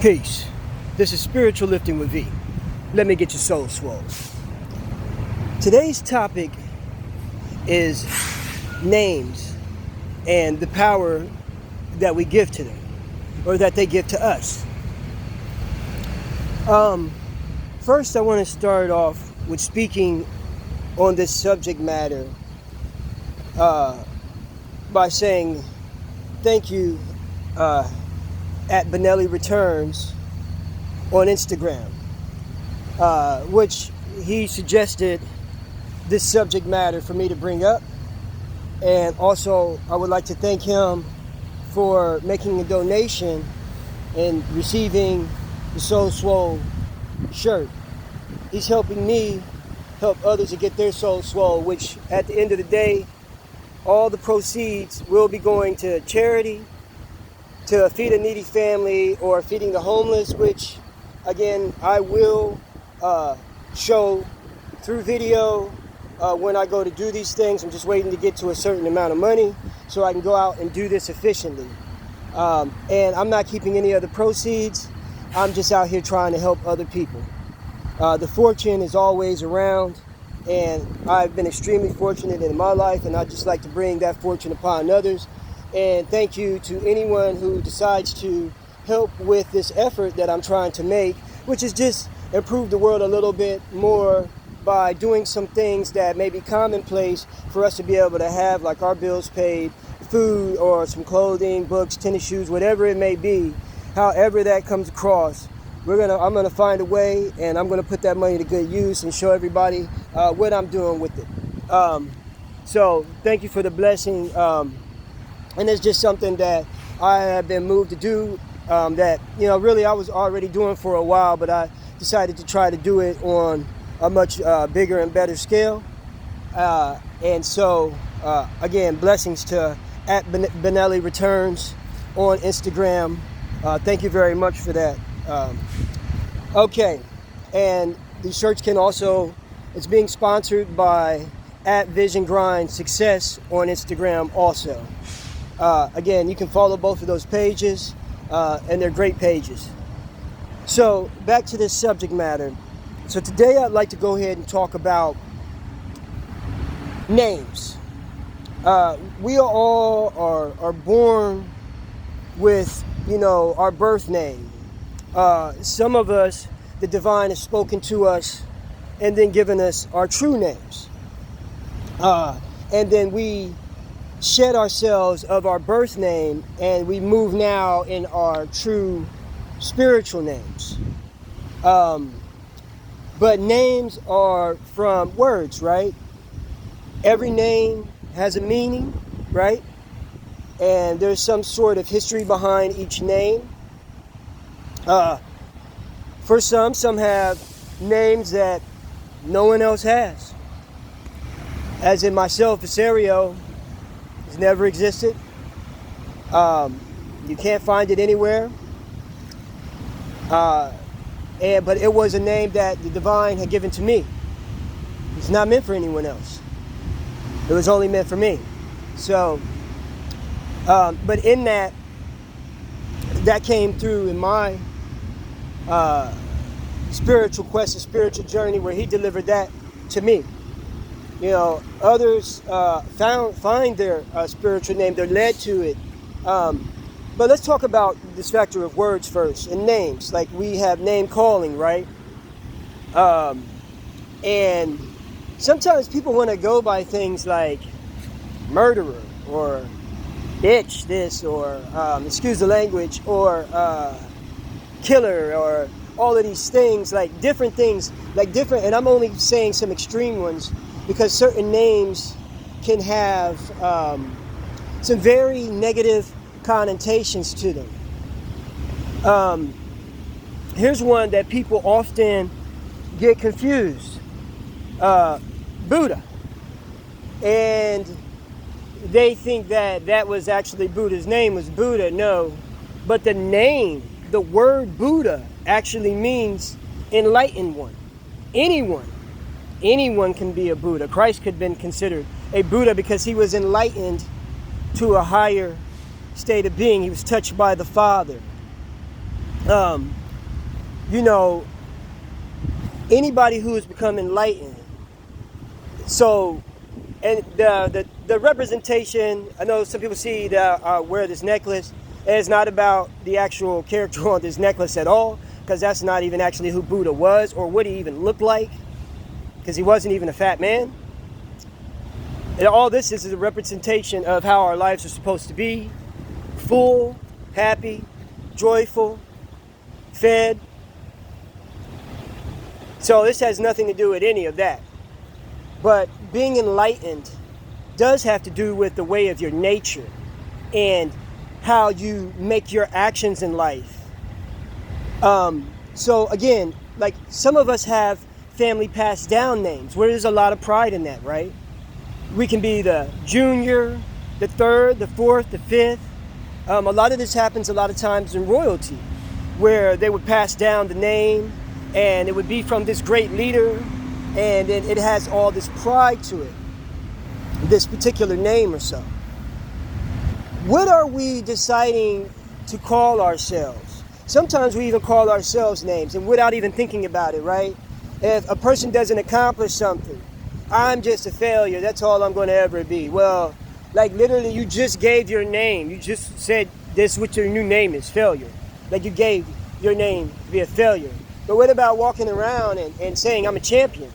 Peace. This is Spiritual Lifting with V. Let me get your soul swole. Today's topic is names and the power that we give to them, or that they give to us. First, I want to start off with speaking on this subject matter by saying thank you at Benelli Returns on Instagram, which he suggested this subject matter for me to bring up. And also, I would like to thank him for making a donation and receiving the Soul Swole shirt. He's helping me help others to get their soul swole, which at the end of the day, all the proceeds will be going to charity, to feed a needy family, or feeding the homeless, which again I will show through video when I go to do these things. I'm just waiting to get to a certain amount of money so I can go out and do this efficiently. And I'm not keeping any of the proceeds. I'm just out here trying to help other people. The fortune is always around, and I've been extremely fortunate in my life, and I just like to bring that fortune upon others. And thank you to anyone who decides to help with this effort that I'm trying to make, which is just improve the world a little bit more by doing some things that may be commonplace for us to be able to have, like our bills paid, food, or some clothing, books, tennis shoes, whatever it may be. However that comes across, I'm gonna find a way, and I'm gonna put that money to good use and show everybody what I'm doing with it. So thank you for the blessing. And it's just something that I have been moved to do, that, really I was already doing for a while, but I decided to try to do it on a much bigger and better scale. And so, again, blessings to at Benelli Returns on Instagram. Thank you very much for that. Okay, and the shirts can also, it's being sponsored by at Vision Grind Success on Instagram also. Again, you can follow both of those pages, and they're great pages. So back to this subject matter. So today I'd like to go ahead and talk about names. We all are born with, our birth name. Some of us, the divine has spoken to us and then given us our true names. And then we shed ourselves of our birth name, and we move now in our true spiritual names. But names are from words, right? Every name has a meaning, right? And there's some sort of history behind each name. For some have names that no one else has. As in myself, Viszario has never existed. You can't find it anywhere. But it was a name that the divine had given to me. It's not meant for anyone else. It was only meant for me. So, but in that came through in my spiritual quest and spiritual journey, where he delivered that to me. Others find their spiritual name, they're led to it. But let's talk about this factor of words first, and names. Like, we have name calling, right? And sometimes people want to go by things like murderer, or bitch this, or excuse the language, or killer, or all of these things, like different things, and I'm only saying some extreme ones, because certain names can have some very negative connotations to them. Here's one that people often get confused. Buddha. And they think that was actually Buddha's name, was Buddha. No. But the name, the word Buddha, actually means enlightened one. Anyone can be a Buddha. Christ could have been considered a Buddha because he was enlightened to a higher state of being. He was touched by the Father. Um, you know, anybody who has become enlightened. So, and the representation, I know some people see that wear this necklace, and it's not about the actual character on this necklace at all, because that's not even actually who Buddha was or what he even looked like, because he wasn't even a fat man. And all this is a representation of how our lives are supposed to be: full, happy, joyful, fed. So this has nothing to do with any of that. But being enlightened does have to do with the way of your nature and how you make your actions in life. So again, like some of us have family passed down names where there's a lot of pride in that, right? We can be the junior, the third, the fourth, the fifth. A lot of this happens a lot of times in royalty, where they would pass down the name and it would be from this great leader, and it has all this pride to it, this particular name or so. What are we deciding to call ourselves? Sometimes we even call ourselves names and without even thinking about it, right? If a person doesn't accomplish something, I'm just a failure, that's all I'm going to ever be. Well, like literally you just gave your name. You just said this, what your new name is, failure. Like you gave your name to be a failure. But what about walking around and saying I'm a champion,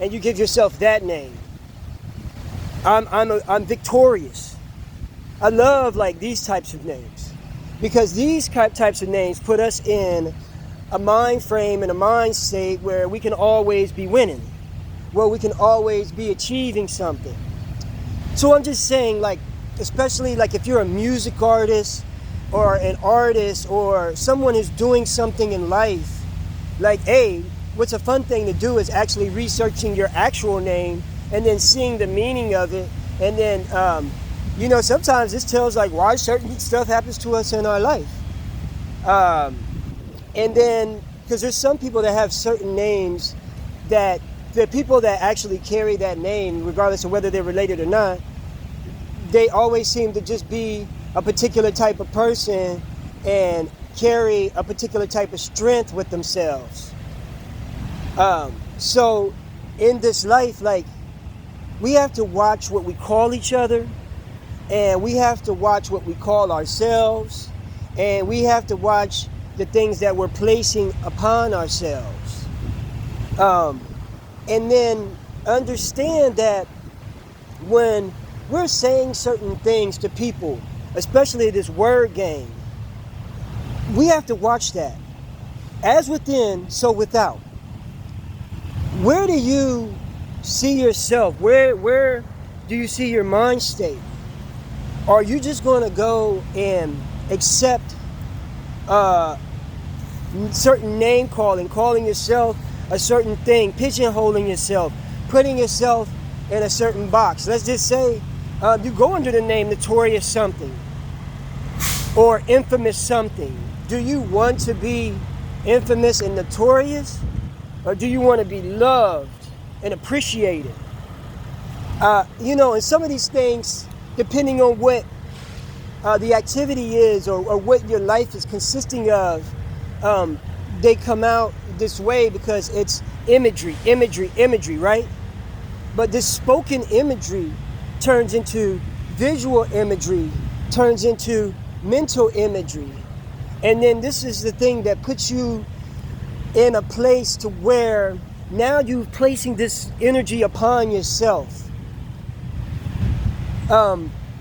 and you give yourself that name? I'm victorious. I love like these types of names, because these types of names put us in a mind frame and a mind state where we can always be winning, where we can always be achieving something. So I'm just saying, like, especially like if you're a music artist or an artist or someone who's doing something in life, like, hey, what's a fun thing to do is actually researching your actual name and then seeing the meaning of it. And then, sometimes this tells like why certain stuff happens to us in our life. And then, because there's some people that have certain names that the people that actually carry that name, regardless of whether they're related or not, they always seem to just be a particular type of person and carry a particular type of strength with themselves. So in this life, like, we have to watch what we call each other, and we have to watch what we call ourselves, and we have to watch the things that we're placing upon ourselves. And then understand that when we're saying certain things to people, especially this word game, we have to watch that. As within, so without. Where do you see yourself? Where do you see your mind state? Are you just going to go and accept certain name calling yourself a certain thing, pigeonholing yourself, putting yourself in a certain box? Let's just say you go under the name notorious something or infamous something. Do you want to be infamous and notorious, or do you want to be loved and appreciated? And some of these things, depending on what the activity is or what your life is consisting of, they come out this way because it's imagery, right? But this spoken imagery turns into visual imagery, turns into mental imagery. And then this is the thing that puts you in a place to where now you're placing this energy upon yourself.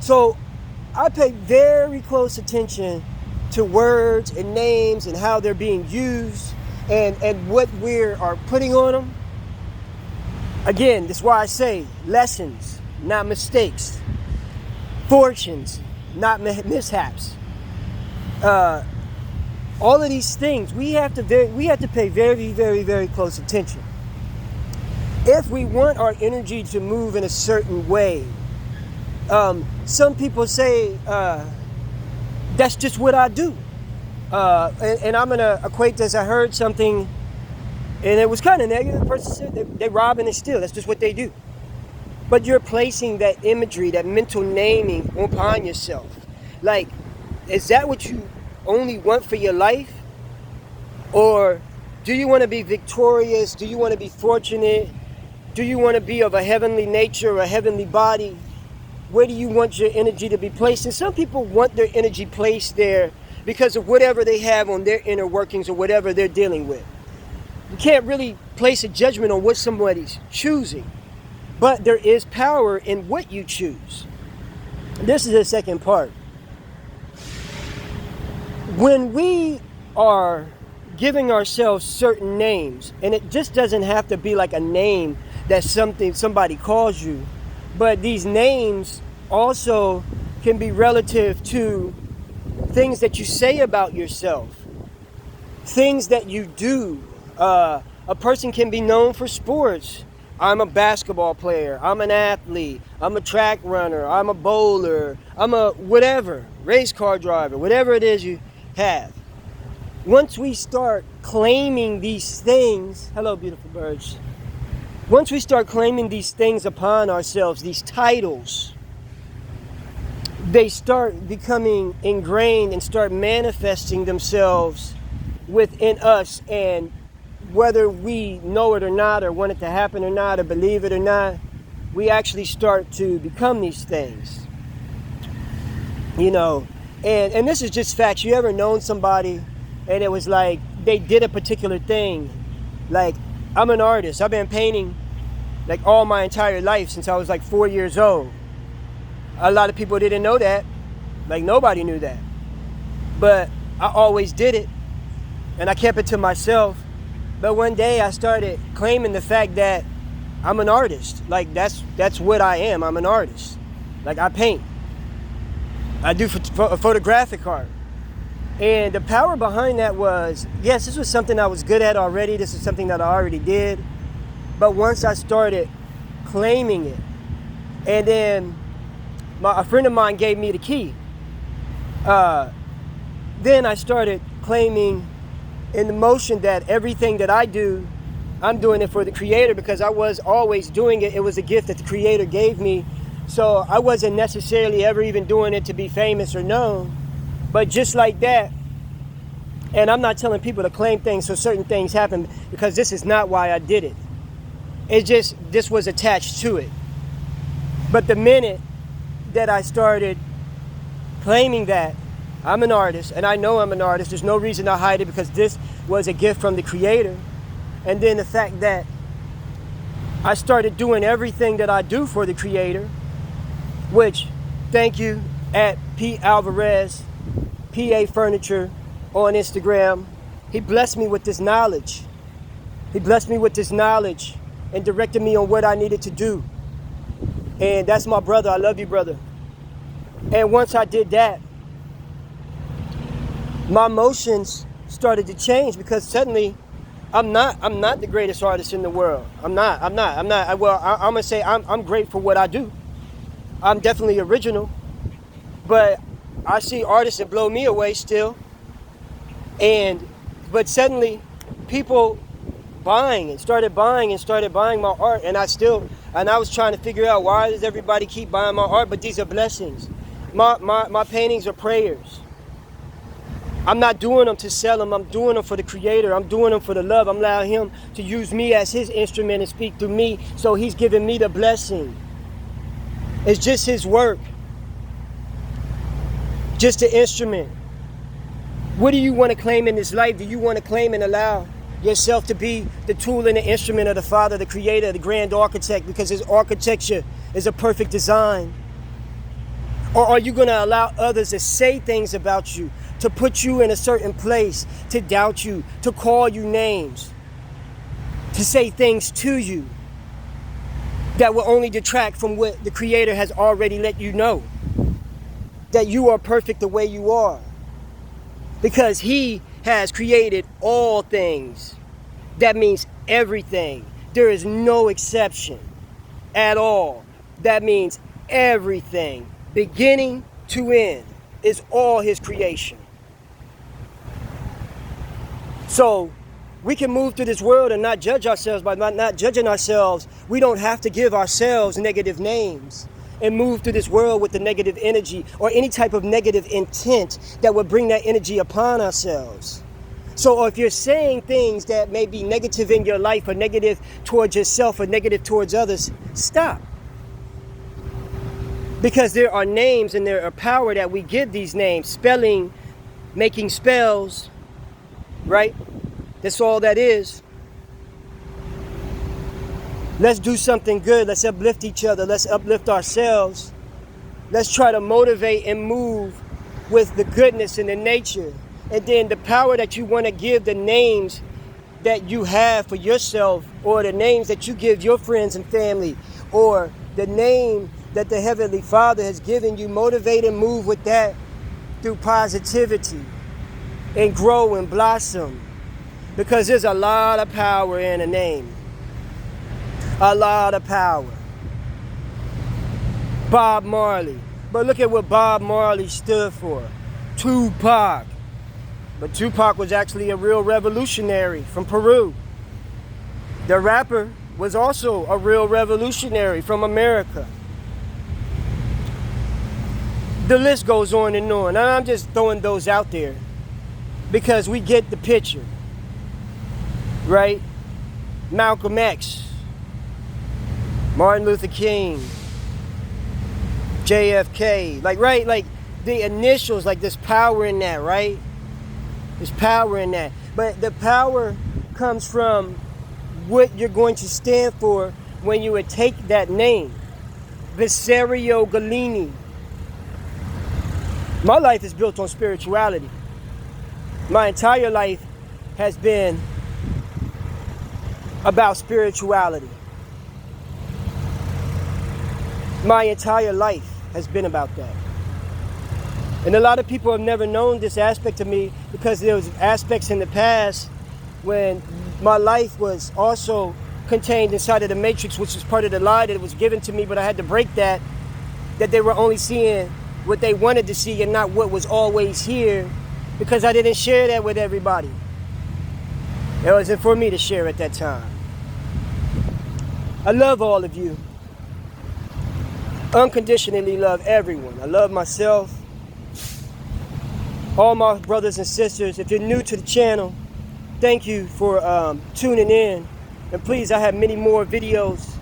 So I pay very close attention to words and names and how they're being used and what we are putting on them. Again, that's why I say lessons, not mistakes. Fortunes, not mishaps. All of these things, we have to pay very, very, very close attention. If we want our energy to move in a certain way, some people say, that's just what I do. And I'm going to equate this. I heard something, and it was kind of negative. The person said they rob and they steal. That's just what they do. But you're placing that imagery, that mental naming upon yourself. Like, is that what you only want for your life? Or do you want to be victorious? Do you want to be fortunate? Do you want to be of a heavenly nature, a heavenly body? Where do you want your energy to be placed? And some people want their energy placed there because of whatever they have on their inner workings or whatever they're dealing with. You can't really place a judgment on what somebody's choosing, but there is power in what you choose. This is the second part. When we are giving ourselves certain names, and it just doesn't have to be like a name that somebody calls you, but these names also can be relative to things that you say about yourself, things that you do. A person can be known for sports. I'm a basketball player, I'm an athlete, I'm a track runner, I'm a bowler, I'm a whatever, race car driver, whatever it is you have. Once we start claiming these things, hello beautiful birds. Once we start claiming these things upon ourselves, these titles, they start becoming ingrained and start manifesting themselves within us. And whether we know it or not, or want it to happen or not, or believe it or not, we actually start to become these things. You know, and this is just facts. You ever known somebody and it was like they did a particular thing? Like, I'm an artist. I've been painting like all my entire life since I was like 4 years old. A lot of people didn't know that. Like, nobody knew that. But I always did it, and I kept it to myself. But one day I started claiming the fact that I'm an artist. Like, that's what I am. I'm an artist. Like, I paint. I do photographic art. And the power behind that was, yes, this was something I was good at already. This is something that I already did. But once I started claiming it, and then a friend of mine gave me the key, then I started claiming in the motion that everything that I do, I'm doing it for the Creator, because I was always doing it. It was a gift that the Creator gave me. So I wasn't necessarily ever even doing it to be famous or known. But just like that, and I'm not telling people to claim things so certain things happen, because this is not why I did it. It just, this was attached to it. But the minute that I started claiming that I'm an artist, and I know I'm an artist, there's no reason to hide it, because this was a gift from the Creator. And then the fact that I started doing everything that I do for the Creator, which, thank you, at P. Alvarez, PA Furniture on Instagram. He blessed me with this knowledge. He blessed me with this knowledge and directed me on what I needed to do. And that's my brother. I love you, brother. And once I did that, my emotions started to change, because suddenly I'm not the greatest artist in the world. I'm not. Well, I'm gonna say I'm great for what I do. I'm definitely original, but I see artists that blow me away still. But suddenly people started buying my art, and I was trying to figure out, why does everybody keep buying my art? But these are blessings. My paintings are prayers. I'm not doing them to sell them. I'm doing them for the Creator. I'm doing them for the love. I'm allowing Him to use me as His instrument and speak through me. So He's giving me the blessing. It's just His work. Just an instrument. What do you want to claim in this life? Do you want to claim and allow yourself to be the tool and the instrument of the Father, the Creator, the Grand Architect, because His architecture is a perfect design? Or are you going to allow others to say things about you, to put you in a certain place, to doubt you, to call you names, to say things to you that will only detract from what the Creator has already let you know? That you are perfect the way you are, because He has created all things. That means everything. There is no exception at all. That means everything, beginning to end, is all His creation. So we can move through this world and not judge ourselves. By not judging ourselves, we don't have to give ourselves negative names and move through this world with the negative energy or any type of negative intent that would bring that energy upon ourselves. So if you're saying things that may be negative in your life or negative towards yourself or negative towards others, stop. Because there are names and there are power that we give these names. Spelling, making spells, right? That's all that is. Let's do something good. Let's uplift each other. Let's uplift ourselves. Let's try to motivate and move with the goodness and the nature. And then the power that you want to give the names that you have for yourself, or the names that you give your friends and family, or the name that the Heavenly Father has given you, motivate and move with that through positivity and grow and blossom. Because there's a lot of power in a name. A lot of power. Bob Marley. But look at what Bob Marley stood for. Tupac. But Tupac was actually a real revolutionary from Peru. The rapper was also a real revolutionary from America. The list goes on and on. And I'm just throwing those out there because we get the picture, right? Malcolm X, Martin Luther King, JFK, like the initials, like there's power in that, right? There's power in that. But the power comes from what you're going to stand for when you would take that name. Viszario Gullini. My life is built on spirituality. My entire life has been about spirituality. My entire life has been about that. And a lot of people have never known this aspect of me because there was aspects in the past when my life was also contained inside of the matrix, which was part of the lie that was given to me, but I had to break that they were only seeing what they wanted to see and not what was always here, because I didn't share that with everybody. It wasn't for me to share at that time. I love all of you. Unconditionally love everyone. I love myself. All my brothers and sisters. If you're new to the channel, thank you for tuning in. And please, I have many more videos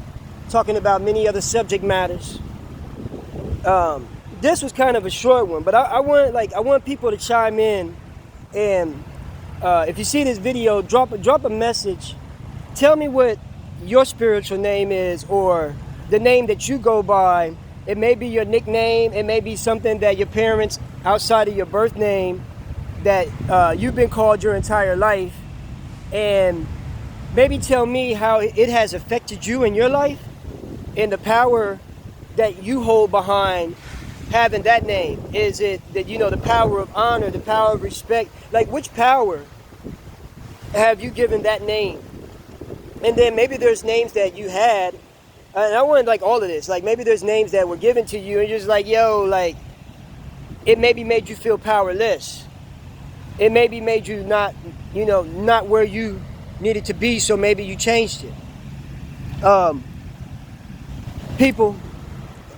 talking about many other subject matters. This was kind of a short one, but I want people to chime in. And if you see this video, drop a message. Tell me what your spiritual name is, or the name that you go by. It may be your nickname. It may be something that your parents, outside of your birth name, that you've been called your entire life. And maybe tell me how it has affected you in your life and the power that you hold behind having that name. Is it that, the power of honor, the power of respect? Like, which power have you given that name? And then maybe there's names that you had, and I want all of this. Like, maybe there's names that were given to you and you're just like, it maybe made you feel powerless. It maybe made you not where you needed to be, so maybe you changed it. People,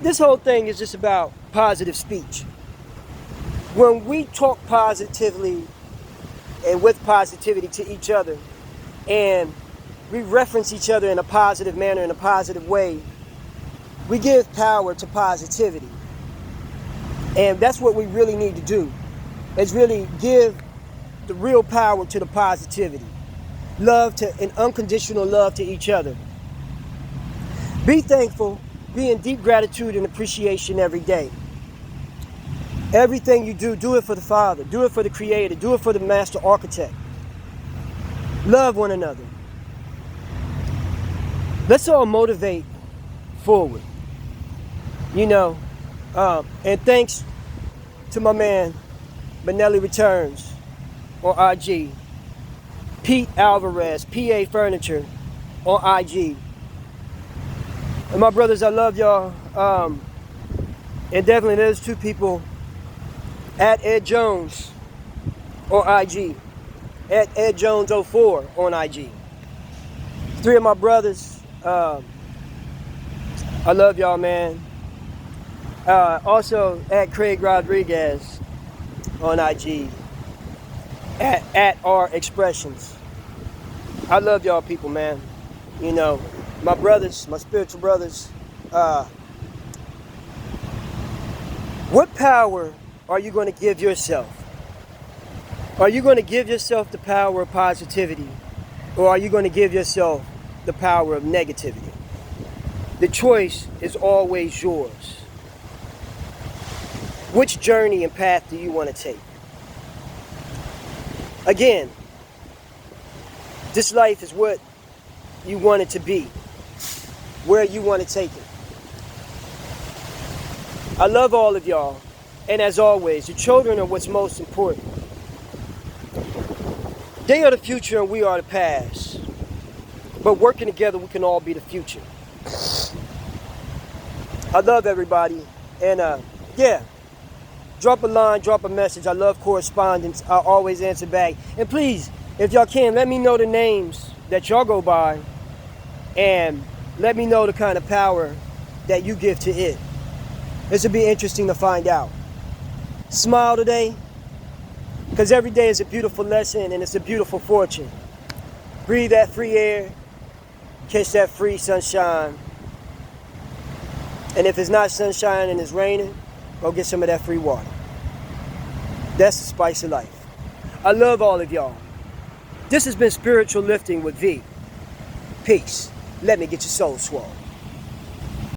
this whole thing is just about positive speech. When we talk positively and with positivity to each other, and we reference each other in a positive manner, in a positive way, we give power to positivity. And that's what we really need to do, is really give the real power to the positivity. Love to, and unconditional love to each other. Be thankful, be in deep gratitude and appreciation every day. Everything you do, do it for the Father, do it for the Creator, do it for the Master Architect. Love one another. Let's all motivate forward. And thanks to my man, Benelli Returns on IG. Pete Alvarez, PA Furniture on IG. And my brothers, I love y'all. And definitely there's two people at Ed Jones on IG. At Ed Jones 04 on IG. Three of my brothers. I love y'all, man. Also at Craig Rodriguez on IG. at our expressions. I love y'all people, man. You know, my brothers, my spiritual brothers. What power are you going to give yourself? Are you going to give yourself the power of positivity, or are you going to give yourself the power of negativity? The choice is always yours. Which journey and path do you want to take? Again, this life is what you want it to be, where you want to take it. I love all of y'all, and as always, the children are what's most important. They are the future and we are the past. But working together, we can all be the future. I love everybody, and yeah, drop a line, drop a message. I love correspondence. I always answer back. And please, if y'all can, let me know the names that y'all go by, and let me know the kind of power that you give to it. This will be interesting to find out. Smile today, because every day is a beautiful lesson and it's a beautiful fortune. Breathe that free air, catch that free sunshine. And if it's not sunshine and it's raining, go get some of that free water. That's the spice of life. I love all of y'all. This has been Spiritual Lifting with V. Peace. Let me get your soul swole.